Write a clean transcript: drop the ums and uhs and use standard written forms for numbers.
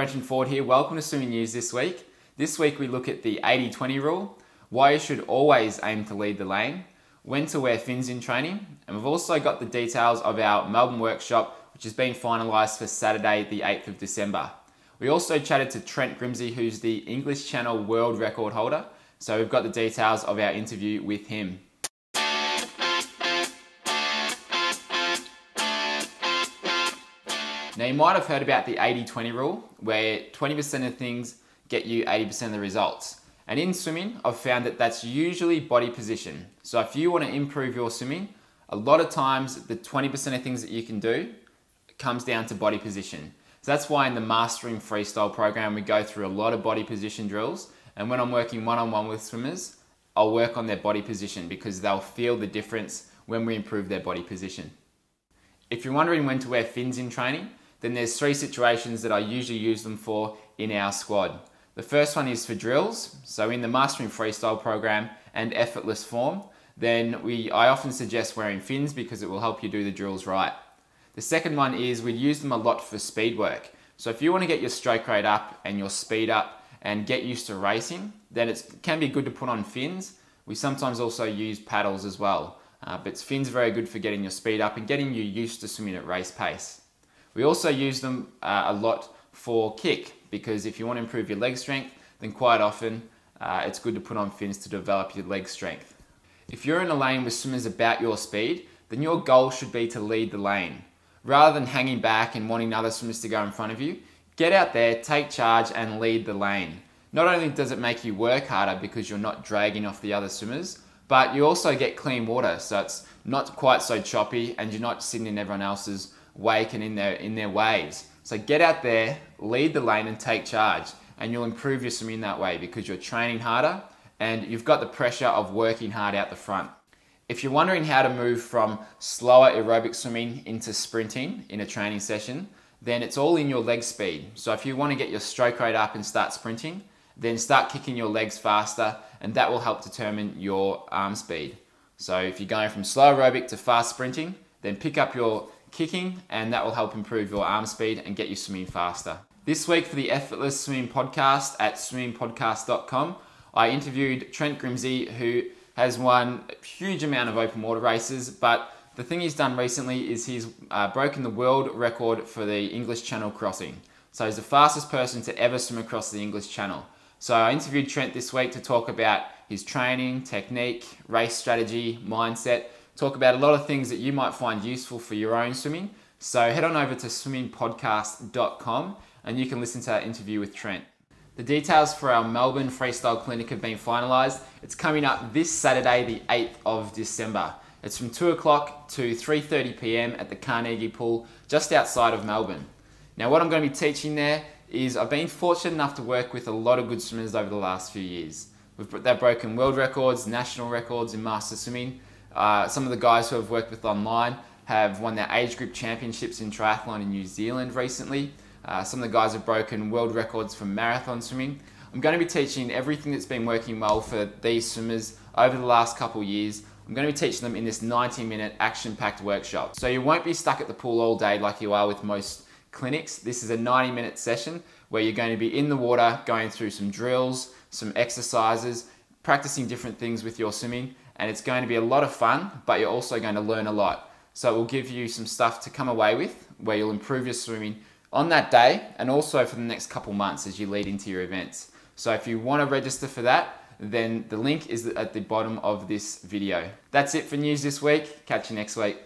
Brenton Ford here. Welcome to Swimming News this week. This week we look at the 80-20 rule, why you should always aim to lead the lane, when to wear fins in training, and we've also got the details of our Melbourne workshop, which has been finalised for Saturday the 8th of December. We also chatted to Trent Grimsey, who's the English Channel world record holder, so we've got the details of our interview with him. Now you might have heard about the 80-20 rule, where 20% of things get you 80% of the results. And in swimming, I've found that that's usually body position. So if you want to improve your swimming, a lot of times the 20% of things that you can do comes down to body position. So that's why in the Mastering Freestyle program, we go through a lot of body position drills. And when I'm working one-on-one with swimmers, I'll work on their body position because they'll feel the difference when we improve their body position. If you're wondering when to wear fins in training, then there's three situations that I usually use them for in our squad. The first one is for drills. So in the Mastering Freestyle program and effortless form, then I often suggest wearing fins because it will help you do the drills right. The second one is we use them a lot for speed work. So if you want to get your stroke rate up and your speed up and get used to racing, then it can be good to put on fins. We sometimes also use paddles as well, but fins are very good for getting your speed up and getting you used to swimming at race pace. We also use them a lot for kick, because if you want to improve your leg strength, then quite often it's good to put on fins to develop your leg strength. If you're in a lane with swimmers about your speed, then your goal should be to lead the lane. Rather than hanging back and wanting other swimmers to go in front of you, get out there, take charge and lead the lane. Not only does it make you work harder because you're not dragging off the other swimmers, but you also get clean water, so it's not quite so choppy and you're not sitting in everyone else's wake and in their waves. So get out there, lead the lane and take charge, and you'll improve your swimming that way because you're training harder and you've got the pressure of working hard out the front. If you're wondering how to move from slower aerobic swimming into sprinting in a training session, then it's all in your leg speed. So if you want to get your stroke rate up and start sprinting, then start kicking your legs faster, and that will help determine your arm speed. So if you're going from slow aerobic to fast sprinting, then pick up your kicking, and that will help improve your arm speed and get you swimming faster. This week for the Effortless Swimming Podcast at swimmingpodcast.com, I interviewed Trent Grimsey, who has won a huge amount of open water races, but the thing he's done recently is he's broken the world record for the English Channel crossing. So he's the fastest person to ever swim across the English Channel. So I interviewed Trent this week to talk about his training, technique, race strategy, mindset, talk about a lot of things that you might find useful for your own swimming. So head on over to swimmingpodcast.com and you can listen to that interview with Trent. The details for our Melbourne Freestyle Clinic have been finalised. It's coming up this Saturday, the 8th of December. It's from 2 o'clock to 3:30 p.m. at the Carnegie Pool, just outside of Melbourne. Now what I'm going to be teaching there is I've been fortunate enough to work with a lot of good swimmers over the last few years. They've broken world records, national records in master swimming. Some of the guys who I've worked with online have won their age group championships in triathlon in New Zealand recently. Some of the guys have broken world records for marathon swimming. I'm going to be teaching everything that's been working well for these swimmers over the last couple of years. I'm going to be teaching them in this 90-minute action-packed workshop. So you won't be stuck at the pool all day like you are with most clinics. This is a 90-minute session where you're going to be in the water, going through some drills, some exercises, practicing different things with your swimming, and it's going to be a lot of fun, but you're also going to learn a lot. So it will give you some stuff to come away with where you'll improve your swimming on that day and also for the next couple months as you lead into your events. So if you want to register for that, then the link is at the bottom of this video. That's it for news this week. Catch you next week.